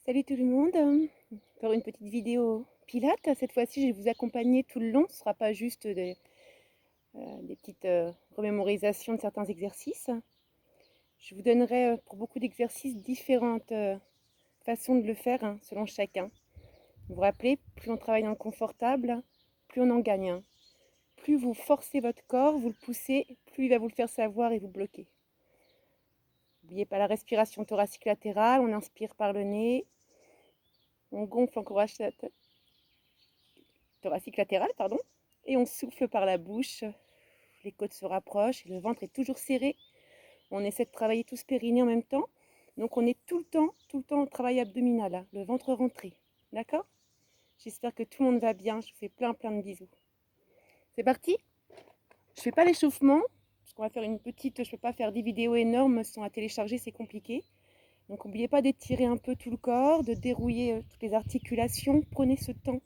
Salut tout le monde, encore une petite vidéo pilates. Cette fois-ci, je vais vous accompagner tout le long. Ce ne sera pas juste des petites remémorisations de certains exercices. Je vous donnerai pour beaucoup d'exercices différentes façons de le faire selon chacun. Vous vous rappelez, plus on travaille dans le confortable, plus on en gagne. Plus vous forcez votre corps, vous le poussez, plus il va vous le faire savoir et vous bloquer. N'oubliez pas la respiration thoracique latérale. On inspire par le nez. On gonfle l'encourage thoracique latérale, pardon, et on souffle par la bouche. Les côtes se rapprochent et le ventre est toujours serré. On essaie de travailler tout ce périnée en même temps. Donc on est tout le temps au travail abdominal, là, le ventre rentré. D'accord? J'espère que tout le monde va bien. Je vous fais plein de bisous. C'est parti? Je ne fais pas l'échauffement, parce qu'on va faire une petite... Je ne peux pas faire des vidéos énormes sans à télécharger, c'est compliqué. Donc n'oubliez pas d'étirer un peu tout le corps, de dérouiller toutes les articulations. Prenez ce temps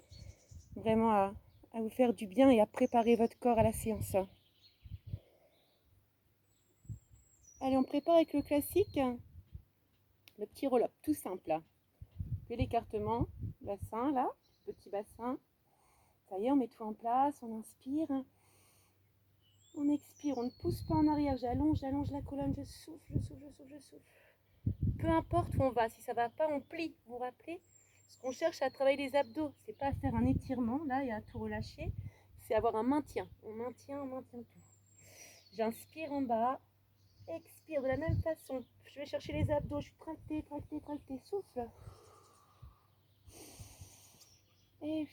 vraiment à vous faire du bien et à préparer votre corps à la séance. Allez, on prépare avec le classique, le petit roll-up, tout simple. Puis l'écartement, bassin là, petit bassin. Ça y est, on met tout en place, on inspire. On expire, on ne pousse pas en arrière, j'allonge la colonne, je souffle. Peu importe où on va, si ça ne va pas, on plie. Vous vous rappelez? Ce qu'on cherche à travailler les abdos, c'est pas à faire un étirement, là, et à tout relâcher, c'est avoir un maintien. On maintient tout. J'inspire en bas, expire de la même façon. Je vais chercher les abdos, je suis tractée, souffle. Et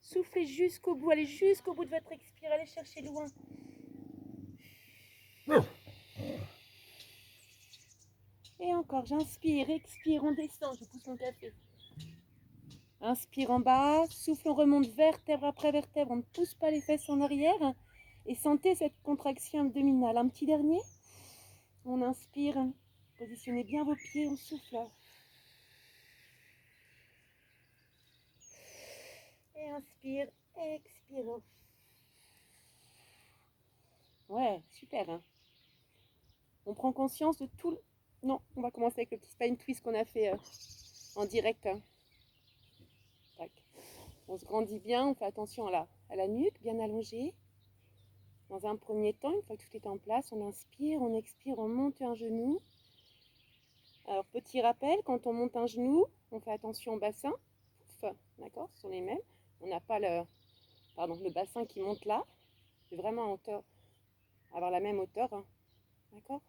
soufflez jusqu'au bout, allez jusqu'au bout de votre expire, allez chercher loin. Et encore, j'inspire, expire, on descend, je pousse mon café. Inspire en bas, souffle, on remonte vertèbre après vertèbre, on ne pousse pas les fesses en arrière. Et sentez cette contraction abdominale. Un petit dernier. On inspire, positionnez bien vos pieds, on souffle. Et inspire, expire. Ouais, super. Hein. On prend conscience de tout le... Non, on va commencer avec le petit spine twist qu'on a fait en direct. Tac. On se grandit bien, on fait attention à la nuque, bien allongée. Dans un premier temps, une fois que tout est en place, on inspire, on expire, on monte un genou. Alors, petit rappel, quand on monte un genou, on fait attention au bassin. D'accord, ce sont les mêmes. On n'a pas le bassin qui monte là. C'est vraiment en hauteur, avoir la même hauteur. Hein. D'accord?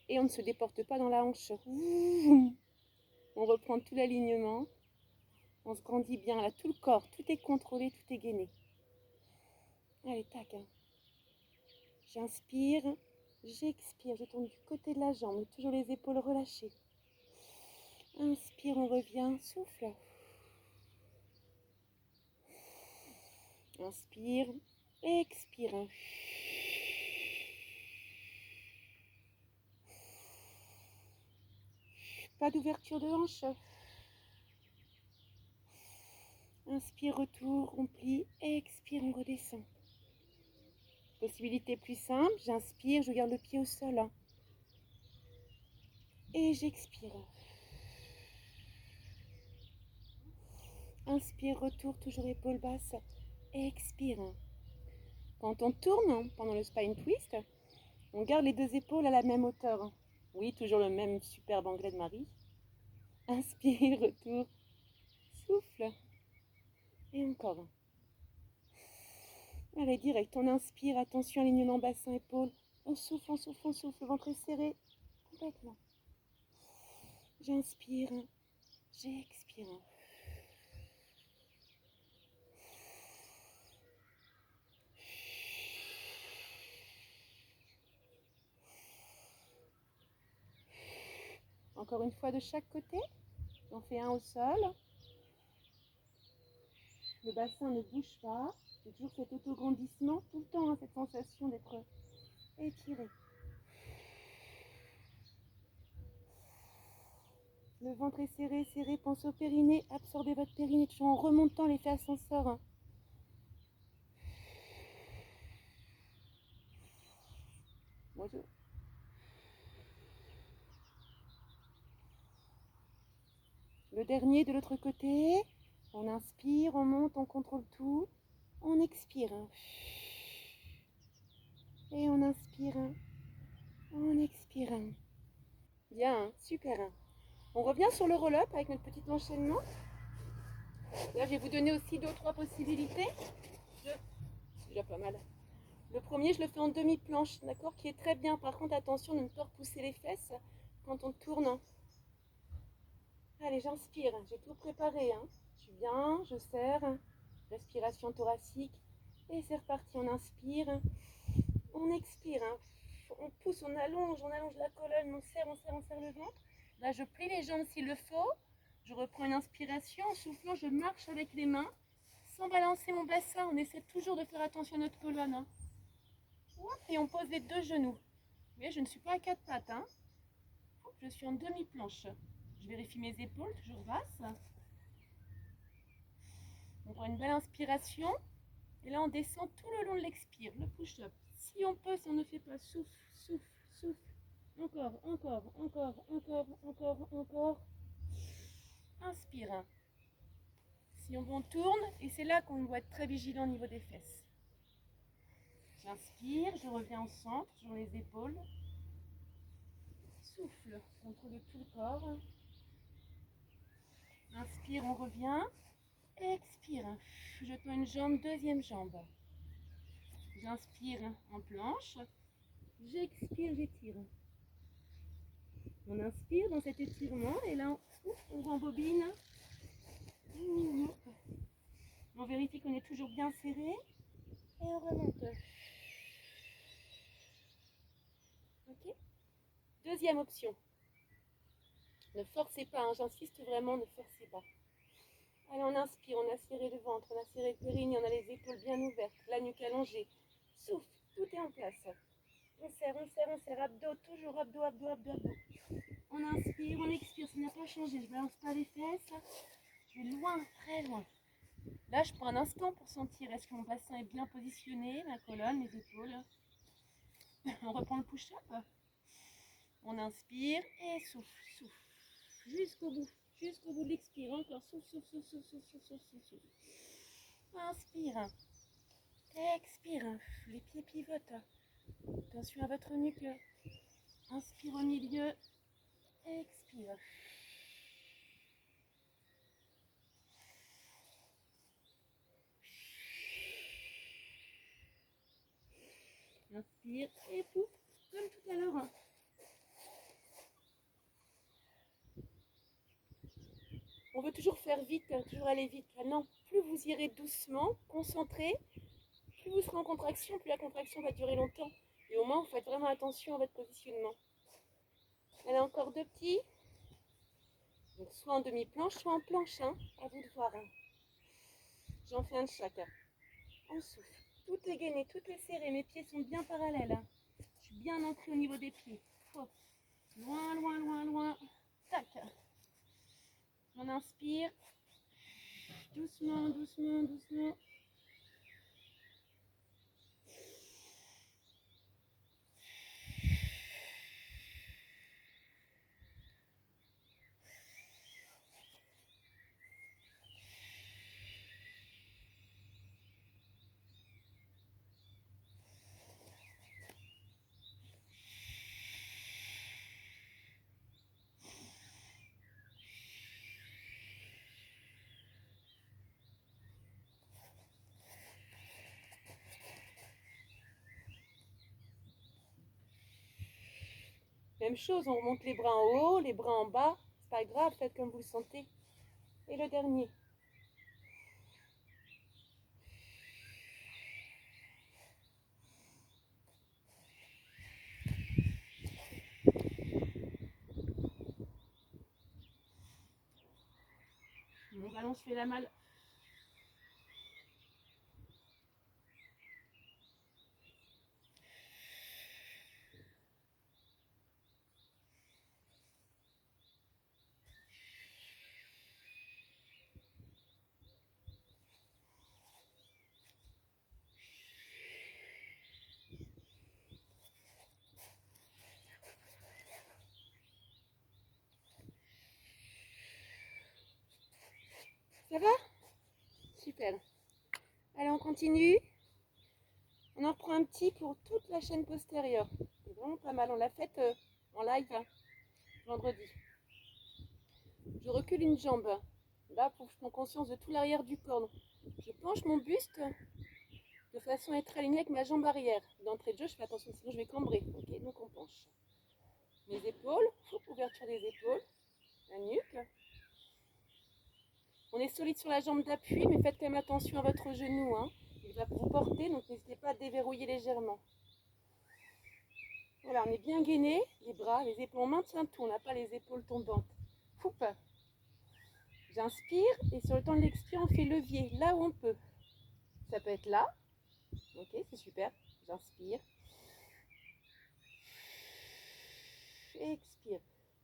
Et on ne se déporte pas dans la hanche. On reprend tout l'alignement. On se grandit bien, là, tout le corps, tout est contrôlé, tout est gainé. Allez, tac. Hein. J'inspire, j'expire, je tourne du côté de la jambe, toujours les épaules relâchées. Inspire, on revient, souffle. Inspire, expire. Pas d'ouverture de hanche. Inspire, retour, on plie, expire, on redescend. Possibilité plus simple, j'inspire, je garde le pied au sol. Et j'expire. Inspire, retour, toujours épaule basse. Expire. Quand on tourne pendant le spine twist, on garde les deux épaules à la même hauteur. Oui, toujours le même superbe anglais de Marie. Inspire, retour, souffle. Et encore. Allez, direct, on inspire, attention, alignement bassin-épaule. On souffle, ventre est serré. Complètement. J'inspire, j'expire. Encore une fois de chaque côté. On fait un au sol. Le bassin ne bouge pas. C'est toujours cet autograndissement, tout le temps, hein, cette sensation d'être étiré. Le ventre est serré, pensez au périnée, absorbez votre périnée, toujours en remontant l'effet ascenseur. Hein. Bonjour. Le dernier de l'autre côté. On inspire, on monte, on contrôle tout. On expire. Et on inspire. On expire. Bien, super. On revient sur le roll-up avec notre petit enchaînement. Là, je vais vous donner aussi 2 ou 3 possibilités. C'est déjà pas mal. Le premier, je le fais en demi-planche, d'accord, qui est très bien. Par contre, attention de ne pas repousser les fesses quand on tourne. Allez, j'inspire. J'ai tout préparé. Je suis bien, je serre. Respiration thoracique. Et c'est reparti. On inspire. On expire. On pousse, on allonge la colonne. On serre, on serre, on serre le ventre. Là, je plie les jambes s'il le faut. Je reprends une inspiration. En soufflant, je marche avec les mains. Sans balancer mon bassin. On essaie toujours de faire attention à notre colonne. Et on pose les 2 genoux. Vous voyez, je ne suis pas à 4 pattes. Je suis en demi-planche. Je vérifie mes épaules, toujours basses. On prend une belle inspiration. Et là, on descend tout le long de l'expire, le push-up. Si on peut, si on ne fait pas, souffle, souffle, souffle. Encore, encore, encore, encore, encore, encore. Inspire. Si on tourne, et c'est là qu'on doit être très vigilant au niveau des fesses. J'inspire, je reviens au centre, sur les épaules. Souffle, contrôle tout le corps. Inspire, on revient. Expire, je tends une jambe, deuxième jambe. J'inspire en planche. J'expire, j'étire. On inspire dans cet étirement et là on rembobine. On vérifie qu'on est toujours bien serré et on remonte. Ok. Deuxième option. Ne forcez pas, j'insiste vraiment, ne forcez pas. Allez, on inspire, on a serré le ventre, on a serré le périnée, on a les épaules bien ouvertes, la nuque allongée. Souffle, tout est en place. On serre, on serre, on serre. Abdos, toujours abdos, abdos, abdos, abdos. On inspire, on expire, ça n'a pas changé. Je ne balance pas les fesses. Je vais loin, très loin. Là, je prends un instant pour sentir est-ce que mon bassin est bien positionné, ma colonne, mes épaules. On reprend le push-up. On inspire et souffle, souffle. Jusqu'au bout de l'expire. Encore souffle, souffle, souffle, souffle, souffle, souffle, souffle, souffle. Inspire. Expire. Les pieds pivotent. Attention à votre nuque. Inspire au milieu. Expire. Inspire et pouf, comme tout à l'heure. On veut toujours faire vite, toujours aller vite. Non, plus vous irez doucement, concentré, plus vous serez en contraction, plus la contraction va durer longtemps. Et au moins, vous faites vraiment attention à votre positionnement. Allez, encore 2 petits. Donc, soit en demi-planche, soit en planche. À vous de voir. J'en fais un de chaque. On souffle. Tout est gainé, tout est serré. Mes pieds sont bien parallèles. Je suis bien ancré au niveau des pieds. Hop. Loin, loin, loin, loin. Tac. On inspire. Doucement, doucement, doucement. Même chose, on remonte les bras en haut, les bras en bas. C'est pas grave, faites comme vous le sentez. Et le dernier. Mon ballon se fait la malle. Ça va? Super. Allez, on continue. On en reprend un petit pour toute la chaîne postérieure. C'est vraiment pas mal. On l'a faite en live vendredi. Je recule une jambe. Là, pour que je prenne conscience de tout l'arrière du corps. Donc, je penche mon buste de façon à être aligné avec ma jambe arrière. D'entrée de jeu, je fais attention, sinon je vais cambrer. Ok, donc on penche. Mes épaules, ouverture des épaules, la nuque. On est solide sur la jambe d'appui, mais faites quand même attention à votre genou. Hein. Il va vous porter, donc n'hésitez pas à déverrouiller légèrement. Voilà, on est bien gainé, les bras, les épaules. On maintient tout, on n'a pas les épaules tombantes. Foupe. J'inspire et sur le temps de l'expire, on fait levier là où on peut. Ça peut être là. Ok, c'est super. J'inspire. Expire.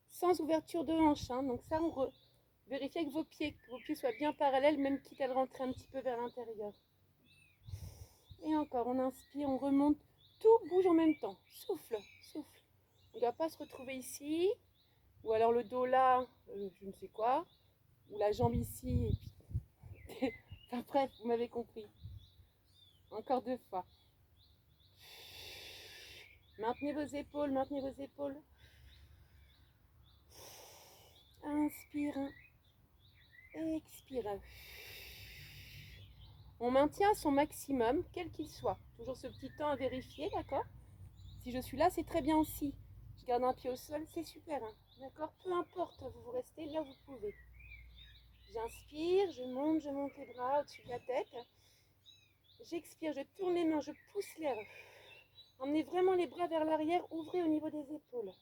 Sans ouverture de hanche. Hein. Donc ça, vérifiez que vos pieds soient bien parallèles, même quitte à le rentrer un petit peu vers l'intérieur. Et encore, on inspire, on remonte. Tout bouge en même temps. Souffle, souffle. On ne doit pas se retrouver ici. Ou alors le dos là, je ne sais quoi. Ou la jambe ici. Et puis... enfin bref, vous m'avez compris. Encore 2 fois. Maintenez vos épaules, maintenez vos épaules. Inspire. Expire. On maintient son maximum, quel qu'il soit. Toujours ce petit temps à vérifier, d'accord? Si je suis là, c'est très bien aussi. Je garde un pied au sol, c'est super. Hein, d'accord? Peu importe, vous restez là où vous pouvez. J'inspire, je monte les bras au-dessus de la tête. J'expire, je tourne les mains, je pousse l'air. Emmenez vraiment les bras vers l'arrière, ouvrez au niveau des épaules.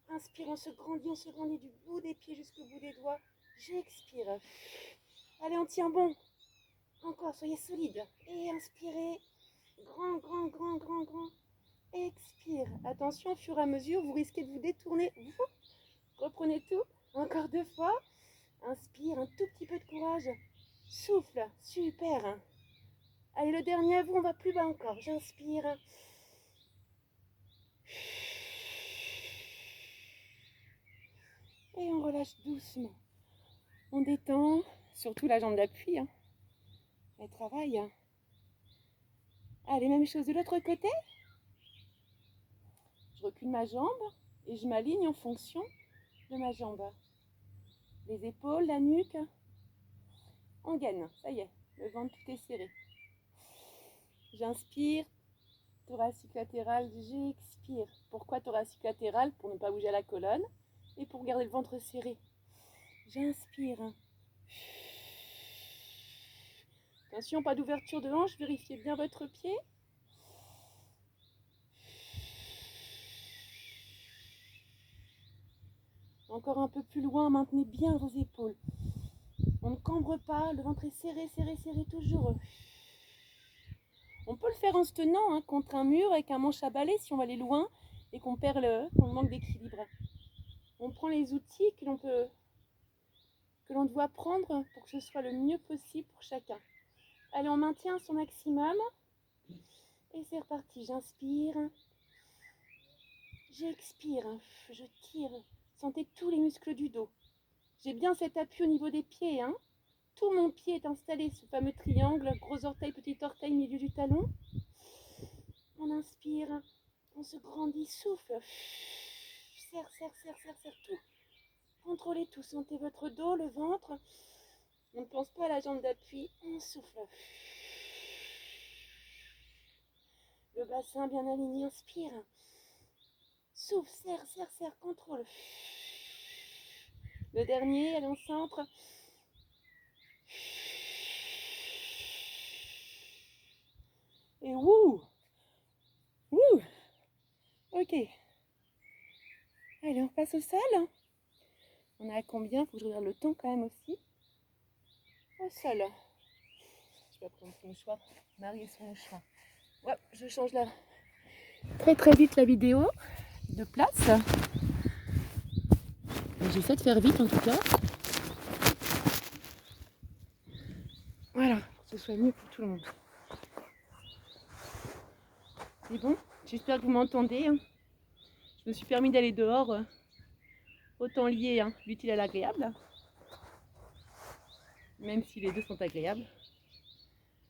Inspire, on se grandit du bout des pieds jusqu'au bout des doigts. J'expire. Allez, on tient bon. Encore, soyez solide. Et inspirez. Grand, grand, grand, grand, grand. Expire. Attention, au fur et à mesure, vous risquez de vous détourner. Reprenez tout. Encore 2 fois. Inspire, un tout petit peu de courage. Souffle. Super. Allez, le dernier à vous, on va plus bas encore. J'inspire. Et on relâche doucement. On détend, surtout la jambe d'appui. Hein. Elle travaille. Allez, même chose de l'autre côté. Je recule ma jambe et je m'aligne en fonction de ma jambe. Les épaules, la nuque. On gaine, ça y est, le ventre tout est serré. J'inspire, thoracique latéral, j'expire. Pourquoi thoracique latéral? Pour ne pas bouger la colonne et pour garder le ventre serré. J'inspire. Attention, pas d'ouverture de hanche, vérifiez bien votre pied. Encore un peu plus loin, maintenez bien vos épaules. On ne cambre pas, le ventre est serré, serré, serré toujours. On peut le faire en se tenant contre un mur avec un manche à balai si on va aller loin et qu'on manque d'équilibre. On prend les outils que l'on doit prendre pour que ce soit le mieux possible pour chacun. Allez, on maintient son maximum. Et c'est reparti. J'inspire. J'expire. Je tire. Sentez tous les muscles du dos. J'ai bien cet appui au niveau des pieds. Hein. Tout mon pied est installé sous le fameux triangle. Gros orteil, petit orteil, milieu du talon. On inspire. On se grandit. Souffle. Serre, serre, serre, serre, serre tout. Contrôlez tout. Sentez votre dos, le ventre. On ne pense pas à la jambe d'appui. On souffle. Le bassin bien aligné. Inspire. Souffle, serre, serre, serre. Contrôle. Le dernier, allez, on centre. Et wouh! Wouh! Ok. Allez, on passe au sol. On est à combien? Faut que je regarde le temps quand même aussi. Au sol. Je vais prendre son mouchoir. Marie et son mouchoir. Ouais, je change là très très vite la vidéo de place. J'essaie de faire vite en tout cas. Voilà, pour que ce soit mieux pour tout le monde. C'est bon, j'espère que vous m'entendez. Je me suis permis d'aller dehors. Autant lier l'utile à l'agréable. même si les deux sont agréables.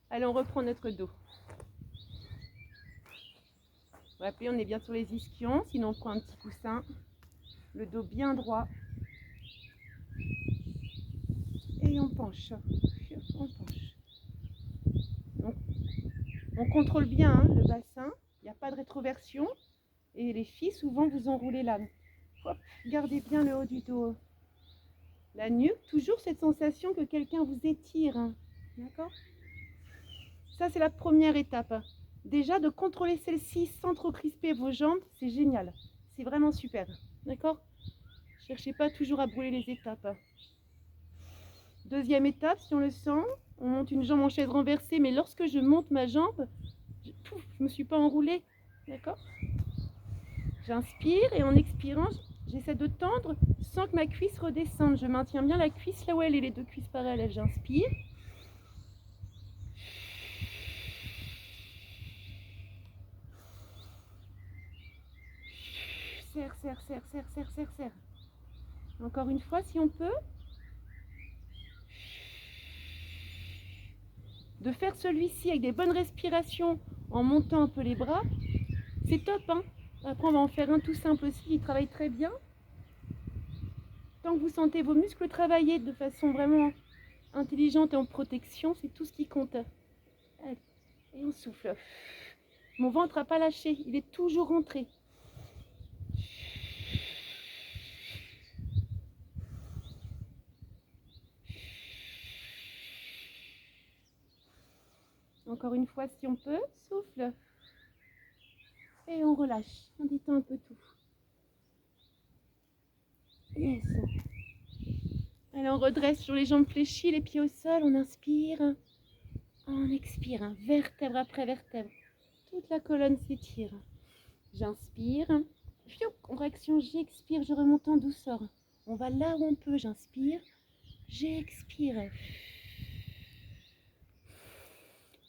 Allez, on reprend notre dos. Rappelez, on est bien sur les ischions, sinon on prend un petit coussin. Le dos bien droit. Et on penche. On penche. Donc, on contrôle bien hein, le bassin. Il n'y a pas de rétroversion. Et les filles, souvent, vous enroulez l'âne. Hop, gardez bien le haut du dos. La nuque, toujours cette sensation que quelqu'un vous étire. Hein. D'accord? Ça, c'est la première étape. Déjà, de contrôler celle-ci sans trop crisper vos jambes, c'est génial. C'est vraiment super. D'accord? Cherchez pas toujours à brûler les étapes. Deuxième étape, si on le sent, on monte une jambe en chaise renversée, mais lorsque je monte ma jambe, je ne me suis pas enroulée. D'accord? J'inspire et en expirant, j'essaie de tendre sans que ma cuisse redescende. Je maintiens bien la cuisse là où elle est, les deux cuisses parallèles. J'inspire. Serre, serre, serre, serre, serre, serre, serre. Encore une fois, si on peut. De faire celui-ci avec des bonnes respirations en montant un peu les bras, c'est top. Hein. Après, on va en faire un tout simple aussi qui travaille très bien. Tant que vous sentez vos muscles travailler de façon vraiment intelligente et en protection, c'est tout ce qui compte. Allez, et on souffle. Mon ventre n'a pas lâché, il est toujours rentré. Encore une fois, si on peut, souffle. Et on relâche, on détend un peu tout. Yes. Allez, on redresse sur les jambes fléchies, les pieds au sol, on inspire. On expire, hein, vertèbre après vertèbre. Toute la colonne s'étire. J'inspire. Contraction, j'expire, je remonte en douceur. On va là où on peut, j'inspire. J'expire.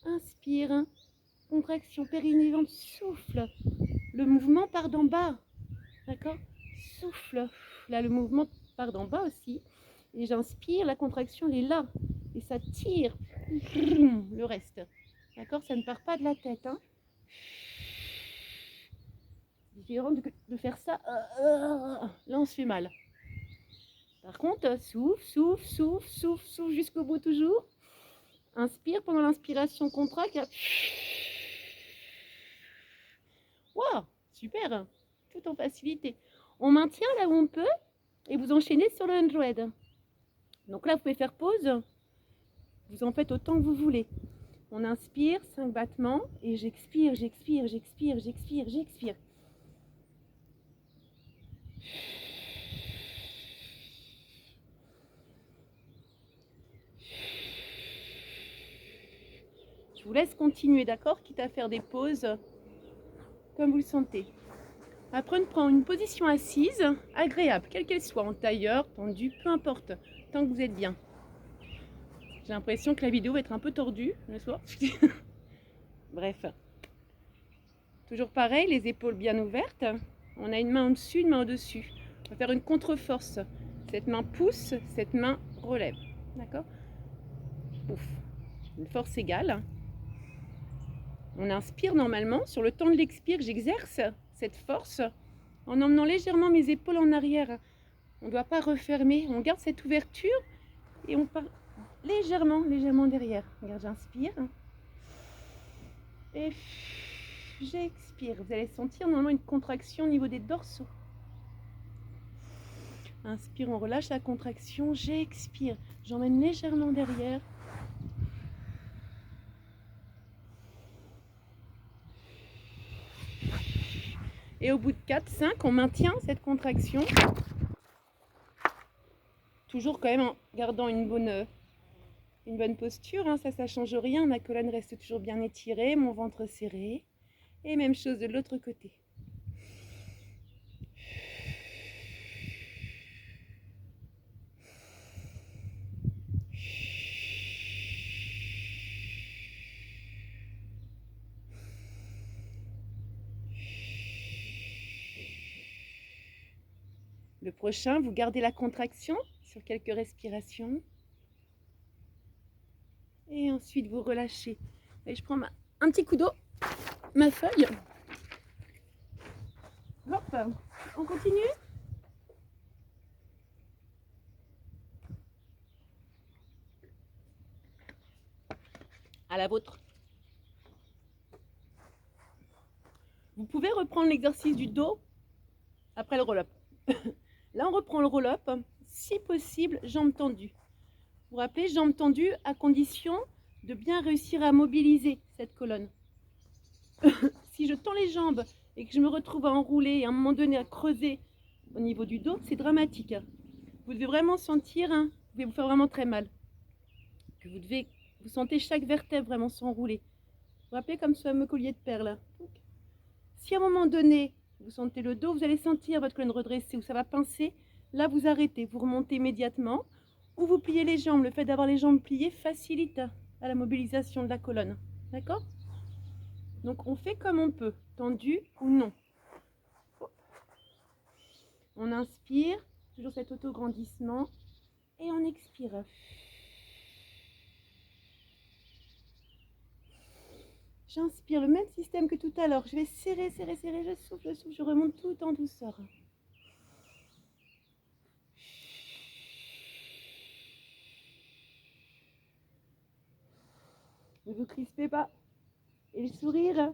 Inspire. Contraction périnée, ventre, souffle. Le mouvement part d'en bas. D'accord? Souffle. Là, le mouvement part d'en bas aussi. Et j'inspire, la contraction, elle est là. Et ça tire le reste. D'accord? Ça ne part pas de la tête. Hein? Différent de faire ça. Là, on se fait mal. Par contre, souffle, souffle, souffle, souffle, souffle jusqu'au bout toujours. Inspire, pendant l'inspiration, contracte. Waouh, super. Tout en facilité. On maintient là où on peut et vous enchaînez sur le 100. Donc là, vous pouvez faire pause. Vous en faites autant que vous voulez. On inspire, 5 battements et j'expire, j'expire, j'expire, j'expire, j'expire. Je vous laisse continuer, d'accord? Quitte à faire des pauses comme vous le sentez. Après, on prend une position assise, agréable, quelle qu'elle soit, en tailleur, tendu, peu importe, tant que vous êtes bien. J'ai l'impression que la vidéo va être un peu tordue le soir. Bref. Toujours pareil, les épaules bien ouvertes. On a une main au-dessus, une main au-dessus. On va faire une contre-force. Cette main pousse, cette main relève. D'accord? Ouf. Une force égale. On inspire normalement. Sur le temps de l'expire, j'exerce cette force en emmenant légèrement mes épaules en arrière. On ne doit pas refermer. On garde cette ouverture et on part légèrement, légèrement derrière. Regarde, j'inspire. Et j'expire. Vous allez sentir normalement une contraction au niveau des dorsaux. Inspire, on relâche la contraction. J'expire. J'emmène légèrement derrière. Et au bout de 4-5, on maintient cette contraction. Toujours quand même en gardant une bonne posture. Hein. Ça ne change rien. Ma colonne reste toujours bien étirée. Mon ventre serré. Et même chose de l'autre côté. Le prochain, vous gardez la contraction sur quelques respirations. Et ensuite, vous relâchez. Et je prends un petit coup d'eau, ma feuille. Hop, on continue. À la vôtre. Vous pouvez reprendre l'exercice du dos après le roll-up. Là, on reprend le roll-up. Si possible, jambes tendues. Vous vous rappelez, jambes tendues à condition de bien réussir à mobiliser cette colonne. Si je tends les jambes et que je me retrouve à enrouler et à un moment donné à creuser au niveau du dos, c'est dramatique. Vous devez vraiment sentir, vous pouvez vous faire vraiment très mal. Que vous sentez chaque vertèbre vraiment s'enrouler. Vous vous rappelez comme ce fameux collier de perles. Si à un moment donné, vous sentez le dos, vous allez sentir votre colonne redressée ou ça va pincer, là vous arrêtez, vous remontez immédiatement ou vous pliez les jambes. Le fait d'avoir les jambes pliées facilite à la mobilisation de la colonne. D'accord? Donc on fait comme on peut, tendu ou non. On inspire, toujours cet auto-grandissement, et on expire. J'inspire, le même système que tout à l'heure. Je vais serrer, serrer, serrer, je souffle, je remonte tout en douceur. Ne vous crispez pas. Et le sourire.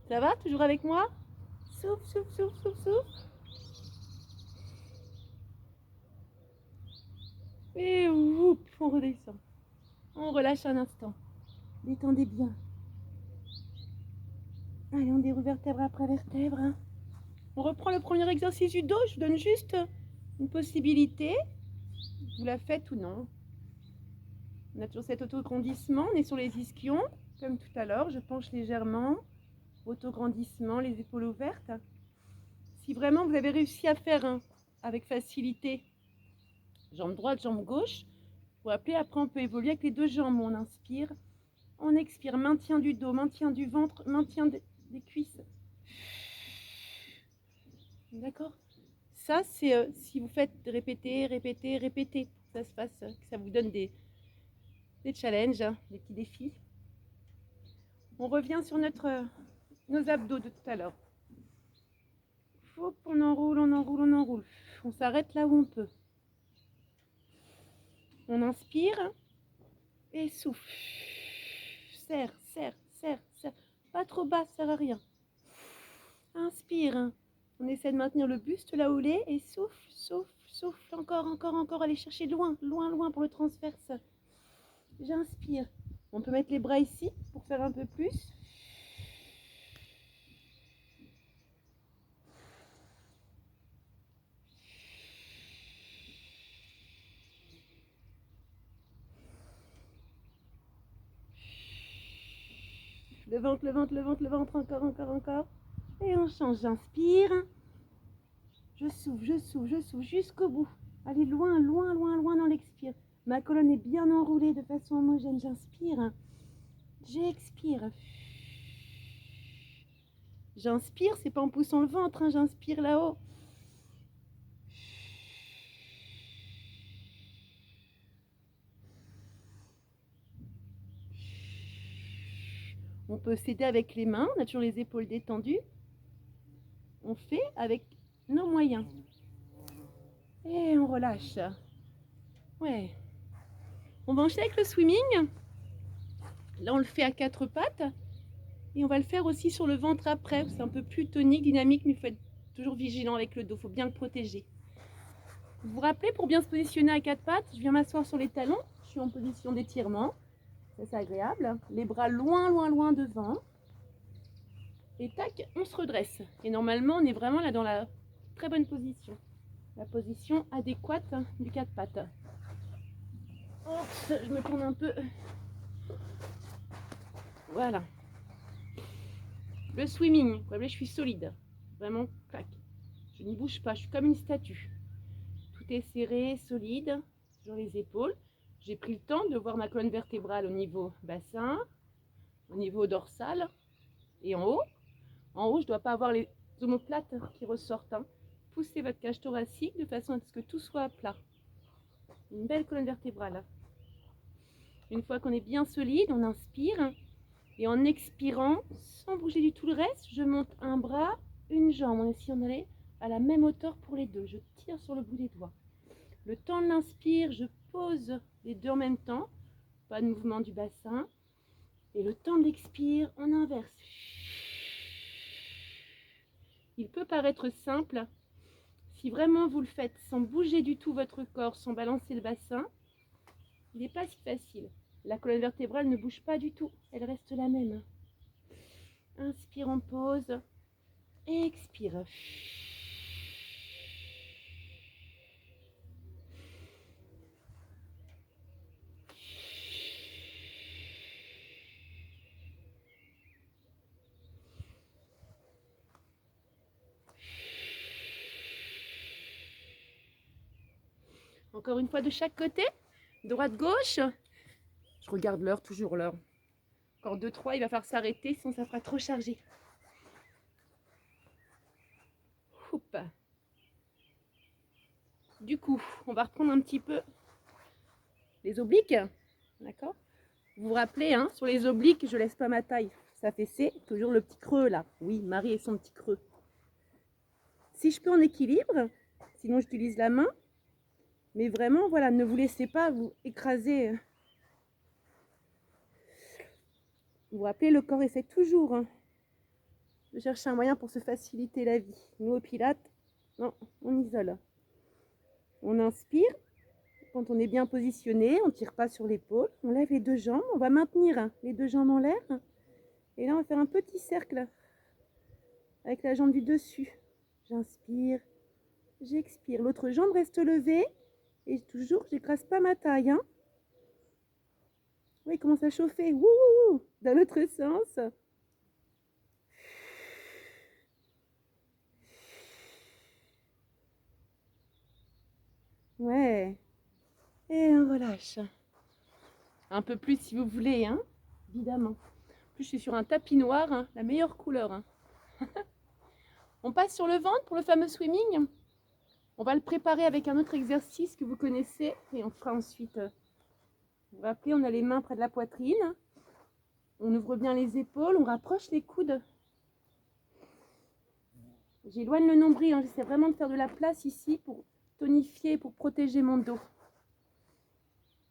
Ça va? Toujours avec moi? Souffle, souffle, souffle, souffle, souffle. Et whoop, on redescend. On relâche un instant. Détendez bien. Allez, on déroule vertèbre après vertèbre. On reprend le premier exercice du dos. Je vous donne juste une possibilité. Vous la faites ou non. On a toujours cet autograndissement. On est sur les ischions, comme tout à l'heure. Je penche légèrement. Autograndissement, les épaules ouvertes. Si vraiment vous avez réussi à faire avec facilité, jambe droite, jambe gauche, vous vous rappelez, après on peut évoluer avec les deux jambes. On inspire, on expire, maintien du dos, maintien du ventre, maintien des cuisses. D'accord? Ça, c'est si vous faites répéter, répéter, répéter, que ça se fasse, que ça vous donne des challenges, des petits défis. On revient sur nos abdos de tout à l'heure. On enroule, on enroule, on enroule. On s'arrête là où on peut. On inspire et souffle. Serre, serre, serre, serre. Pas trop bas, ça sert à rien. Inspire. On essaie de maintenir le buste là où il est et souffle, souffle, souffle. Encore, encore, encore. Allez chercher loin, loin, loin pour le transverse. J'inspire. On peut mettre les bras ici pour faire un peu plus. Le ventre, le ventre, le ventre, le ventre. Encore, encore, encore. Et on change. J'inspire. Je souffle, je souffle, je souffle jusqu'au bout. Allez loin, loin, loin, loin dans l'expire. Ma colonne est bien enroulée de façon homogène. J'inspire. J'expire. J'inspire, c'est pas en poussant le ventre, j'inspire là-haut. On peut s'aider avec les mains, on a toujours les épaules détendues. On fait avec nos moyens. Et on relâche. Ouais. On va enchaîner avec le swimming. Là, on le fait à quatre pattes. Et on va le faire aussi sur le ventre après. C'est un peu plus tonique, dynamique, mais il faut être toujours vigilant avec le dos. Il faut bien le protéger. Vous vous rappelez, pour bien se positionner à quatre pattes, je viens m'asseoir sur les talons. Je suis en position d'étirement. Ça, c'est agréable. Les bras loin, loin, loin devant. Et tac, on se redresse. Et normalement, on est vraiment là dans la très bonne position. La position adéquate du quatre pattes. Oups, je me tourne un peu. Voilà. Le swimming, vous voyez, je suis solide. Vraiment, clac. Je n'y bouge pas, je suis comme une statue. Tout est serré, solide, sur les épaules. J'ai pris le temps de voir ma colonne vertébrale au niveau bassin, au niveau dorsal et en haut. En haut, je ne dois pas avoir les omoplates qui ressortent. Hein. Poussez votre cage thoracique de façon à ce que tout soit à plat. Une belle colonne vertébrale. Une fois qu'on est bien solide, on inspire. Et en expirant, sans bouger du tout le reste, je monte un bras, une jambe. On essaie d'aller à la même hauteur pour les deux. Je tire sur le bout des doigts. Le temps de l'inspire, je pose les deux en même temps. Pas de mouvement du bassin. Et le temps de l'expire, on inverse. Il peut paraître simple. Si vraiment vous le faites sans bouger du tout votre corps, sans balancer le bassin, il n'est pas si facile. La colonne vertébrale ne bouge pas du tout. Elle reste la même. Inspire, on pose. Expire. Encore une fois de chaque côté. Droite, gauche. Je regarde l'heure, toujours l'heure. Encore 2-3, il va falloir s'arrêter, sinon ça fera trop chargé. Oups. Du coup, on va reprendre un petit peu les obliques. D'accord? Vous vous rappelez, hein, sur les obliques, je laisse pas ma taille s'affaisser. Toujours le petit creux là. Oui, Marie et son petit creux. Si je peux en équilibre, sinon j'utilise la main. Mais vraiment, voilà, ne vous laissez pas vous écraser. Vous vous rappelez, le corps essaie toujours de chercher un moyen pour se faciliter la vie. Nous, au Pilates, non, on isole. On inspire. Quand on est bien positionné, on ne tire pas sur l'épaule. On lève les deux jambes. On va maintenir les deux jambes en l'air. Et là, on va faire un petit cercle avec la jambe du dessus. J'inspire, j'expire. L'autre jambe reste levée. Et toujours, je n'écrase pas ma taille. Hein. Oui, il commence à chauffer. Wouh, dans l'autre sens. Ouais. Et on relâche. Un peu plus si vous voulez, hein, évidemment. En plus, je suis sur un tapis noir, hein, la meilleure couleur. Hein. On passe sur le ventre pour le fameux swimming. On va le préparer avec un autre exercice que vous connaissez et on fera ensuite. Vous vous rappelez, on a les mains près de la poitrine. On ouvre bien les épaules, on rapproche les coudes. J'éloigne le nombril, hein, j'essaie vraiment de faire de la place ici pour tonifier, pour protéger mon dos.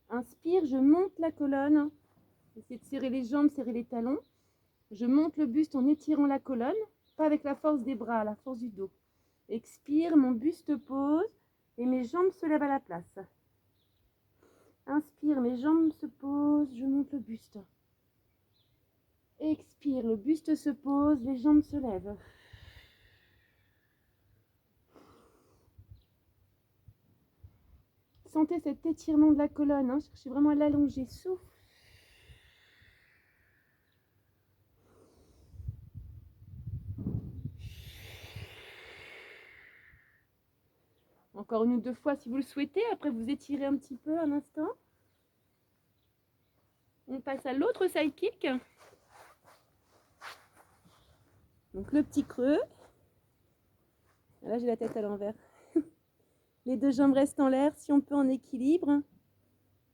Inspire, je monte la colonne. J'essaie de serrer les jambes, serrer les talons. Je monte le buste en étirant la colonne, pas avec la force des bras, la force du dos. Expire, mon buste pose et mes jambes se lèvent à la place. Inspire, mes jambes se posent, je monte le buste. Expire, le buste se pose, les jambes se lèvent. Sentez cet étirement de la colonne, hein. Cherchez vraiment à l'allonger. Souffle. Encore une ou deux fois si vous le souhaitez. Après, vous étirez un petit peu un instant. On passe à l'autre side kick. Donc le petit creux. Là, j'ai la tête à l'envers. Les deux jambes restent en l'air, si on peut en équilibre.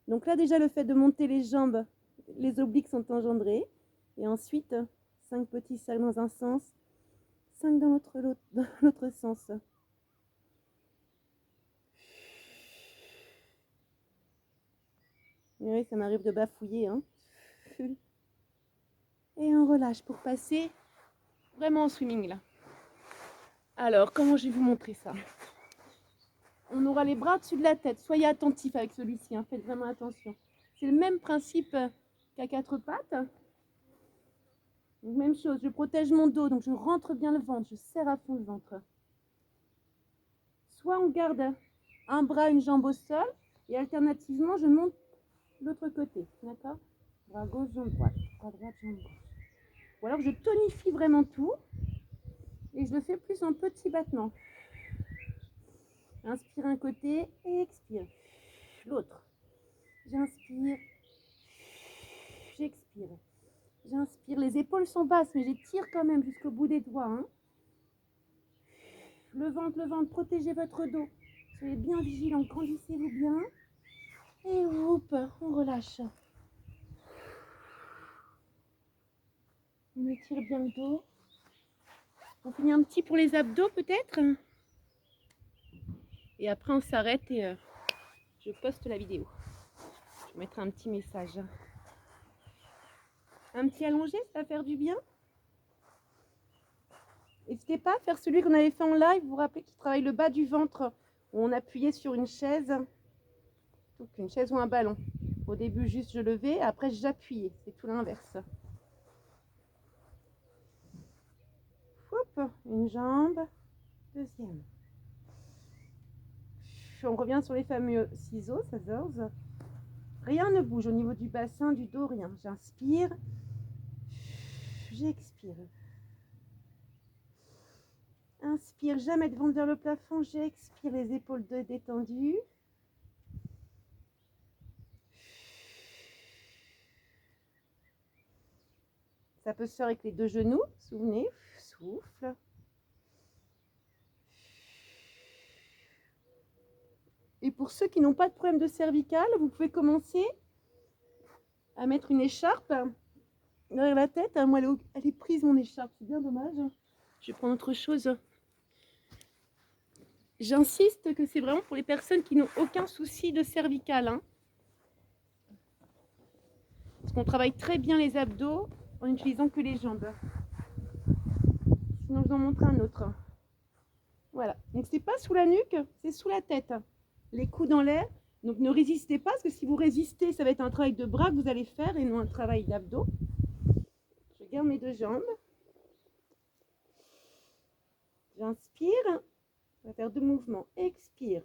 Donc là, déjà, le fait de monter les jambes, les obliques sont engendrés. Et ensuite, 5 petits cercles dans un sens, 5 dans l'autre sens. Oui, ça m'arrive de bafouiller. Hein. Et on relâche pour passer vraiment en swimming là. Alors, comment je vais vous montrer ça? On aura les bras au-dessus de la tête. Soyez attentifs avec celui-ci, hein. Faites vraiment attention. C'est le même principe qu'à 4 pattes. Donc, même chose, je protège mon dos, donc je rentre bien le ventre, je serre à fond le ventre. Soit on garde un bras, une jambe au sol, et alternativement, je monte l'autre côté. D'accord? Bras gauche, jambe droite. Bras droite, jambe gauche. Ou alors je tonifie vraiment tout, et je le fais plus en petits battements. Inspire un côté et expire l'autre. J'inspire. J'expire. J'inspire. Les épaules sont basses, mais j'étire quand même jusqu'au bout des doigts. Hein. Le ventre, protégez votre dos. Soyez bien vigilants, grandissez-vous bien. Et hop, on relâche. On étire bien le dos. On finit un petit pour les abdos peut-être. Et après on s'arrête et je poste la vidéo. Je vais mettre un petit message. Un petit allongé, ça va faire du bien. N'hésitez pas à faire celui qu'on avait fait en live. Vous vous rappelez qu'il travaille le bas du ventre où on appuyait sur une chaise. Donc une chaise ou un ballon. Au début juste je levais, après j'appuyais. C'est tout l'inverse. Hop, une jambe, deuxième. On revient sur les fameux ciseaux, scissors. Rien ne bouge au niveau du bassin, du dos, rien. J'inspire, j'expire. Inspire, jamais de ventre vers le plafond, j'expire, les épaules détendues. Ça peut se faire avec les deux genoux, souvenez, souffle. Et pour ceux qui n'ont pas de problème de cervicale, vous pouvez commencer à mettre une écharpe derrière la tête. Moi, elle est prise, mon écharpe, c'est bien dommage. Je vais prendre autre chose. J'insiste que c'est vraiment pour les personnes qui n'ont aucun souci de cervicale. Hein. Parce qu'on travaille très bien les abdos en n'utilisant que les jambes. Sinon, je vous en montre un autre. Voilà. Donc, c'est pas sous la nuque, c'est sous la tête. Les coudes dans l'air. Donc, ne résistez pas, parce que si vous résistez, ça va être un travail de bras que vous allez faire et non un travail d'abdos. Je garde mes deux jambes. J'inspire. On va faire deux mouvements. Expire.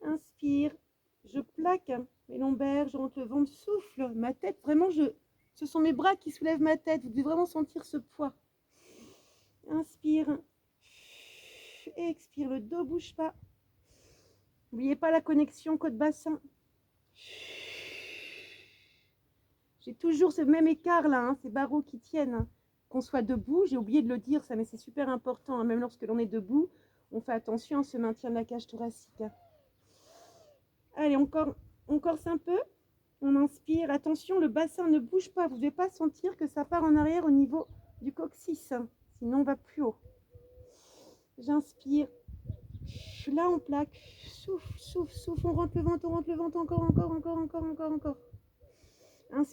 Inspire. Je plaque mes lombaires, je rentre le ventre, souffle. Ma tête, vraiment, ce sont mes bras qui soulèvent ma tête. Vous devez vraiment sentir ce poids. Inspire. Expire. Le dos ne bouge pas. N'oubliez pas la connexion côte-bassin. J'ai toujours ce même écart là, hein, ces barreaux qui tiennent. Hein. Qu'on soit debout, j'ai oublié de le dire ça, mais c'est super important. Hein, même lorsque l'on est debout, on fait attention à ce maintien de la cage thoracique. Allez, on corse un peu. On inspire. Attention, le bassin ne bouge pas. Vous ne devez pas sentir que ça part en arrière au niveau du coccyx. Hein, sinon, on va plus haut. J'inspire. Là, on plaque. Souffle, souffle, souffle. On rentre le ventre, encore. Inspire.